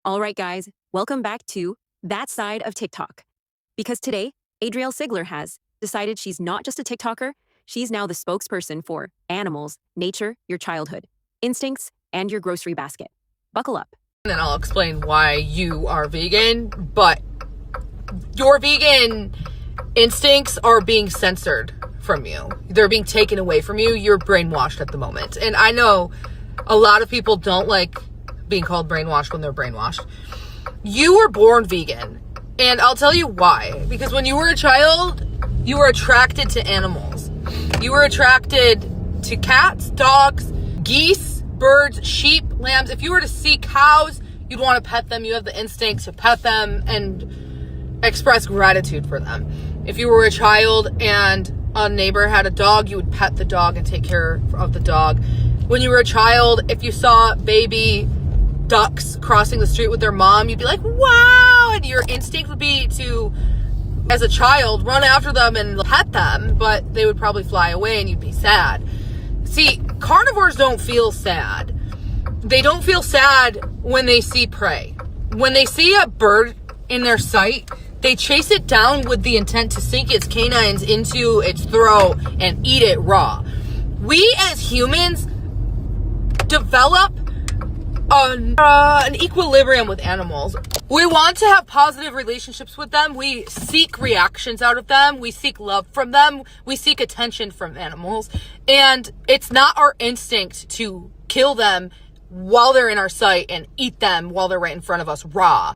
All right, guys, welcome back to That Side of TikTok. Because today, Adrielle Sigler has decided she's not just a TikToker, she's now the spokesperson for animals, nature, your childhood, instincts, and your grocery basket. Buckle up. And I'll explain why you are vegan, but your vegan instincts are being censored from you. They're being taken away from you. You're brainwashed at the moment. And I know a lot of people don't like being called brainwashed when they're brainwashed. You were born vegan. And I'll tell you why. Because when you were a child, you were attracted to animals. You were attracted to cats, dogs, geese, birds, sheep, lambs. If you were to see cows, you'd want to pet them. You have the instinct to pet them and express gratitude for them. If you were a child and a neighbor had a dog, you would pet the dog and take care of the dog. When you were a child, if you saw baby ducks crossing the street with their mom, you'd be like, wow! And your instinct would be to, as a child, run after them and pet them, but they would probably fly away and you'd be sad. See, carnivores don't feel sad. They don't feel sad when they see prey. When they see a bird in their sight, they chase it down with the intent to sink its canines into its throat and eat it raw. We as humans develop an equilibrium with animals. We want to have positive relationships with them. We seek reactions out of them. We seek love from them. We seek attention from animals. And it's not our instinct to kill them while they're in our sight and eat them while they're right in front of us raw.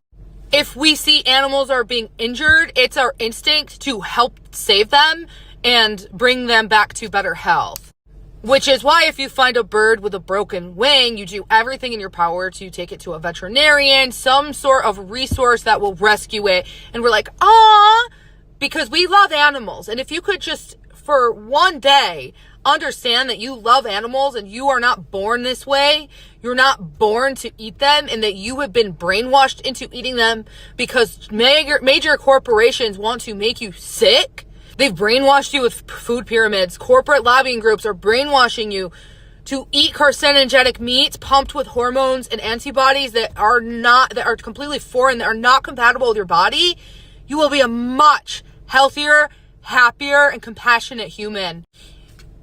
If we see animals are being injured, it's our instinct to help save them and bring them back to better health. Which is why if you find a bird with a broken wing, you do everything in your power to take it to a veterinarian, some sort of resource that will rescue it. And we're like, ah, because we love animals. And if you could just, for one day, understand that you love animals and you are not born this way, you're not born to eat them, and that you have been brainwashed into eating them because major corporations want to make you sick. They've brainwashed you with food pyramids. Corporate lobbying groups are brainwashing you to eat carcinogenic meats pumped with hormones and antibodies that are completely foreign, that are not compatible with your body. You will be a much healthier, happier, and compassionate human.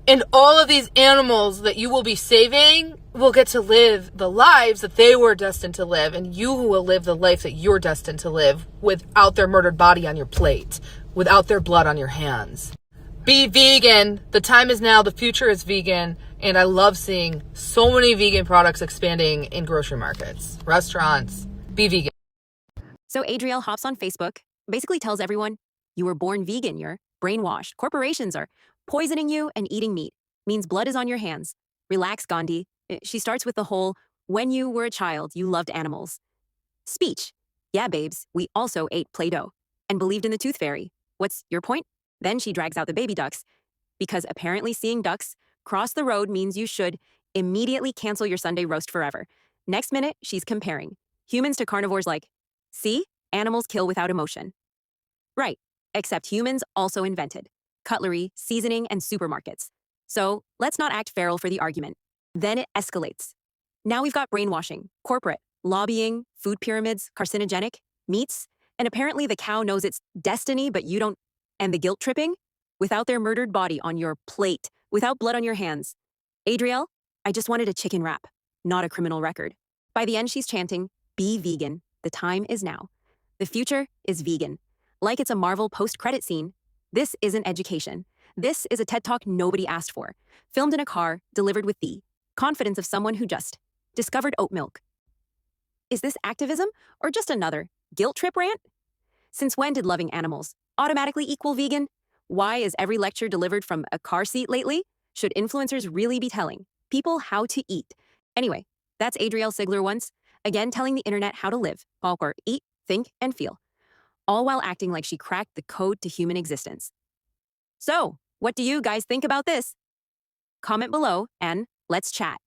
And all of these animals that you will be saving will get to live the lives that they were destined to live. And you will live the life that you're destined to live without their murdered body on your plate, without their blood on your hands. Be vegan. The time is now. The future is vegan. And I love seeing so many vegan products expanding in grocery markets, restaurants. Be vegan. So Adrielle hops on Facebook, basically tells everyone, you were born vegan, you're brainwashed. Corporations are poisoning you, and eating meat means blood is on your hands. Relax, Gandhi. She starts with the whole, when you were a child, you loved animals speech. Yeah, babes, we also ate Play-Doh and believed in the tooth fairy. What's your point? Then she drags out the baby ducks, because apparently seeing ducks cross the road means you should immediately cancel your Sunday roast forever. Next minute, she's comparing humans to carnivores like, see, animals kill without emotion. Right, except humans also invented cutlery, seasoning, and supermarkets. So let's not act feral for the argument. Then it escalates. Now we've got brainwashing, corporate, lobbying, food pyramids, carcinogenic, meats, and apparently the cow knows its destiny, but you don't. And the guilt tripping? Without their murdered body on your plate, without blood on your hands. Adrielle, I just wanted a chicken wrap, not a criminal record. By the end, she's chanting, be vegan. The time is now. The future is vegan. Like it's a Marvel post-credit scene. This isn't education. This is a TED Talk nobody asked for, filmed in a car, delivered with the confidence of someone who just discovered oat milk. Is this activism or just another guilt trip rant? Since when did loving animals automatically equal vegan? Why is every lecture delivered from a car seat lately? Should influencers really be telling people how to eat? Anyway, that's Adrielle Sigler once, again telling the internet how to live, or eat, think, and feel, all while acting like she cracked the code to human existence. So, what do you guys think about this? Comment below and let's chat.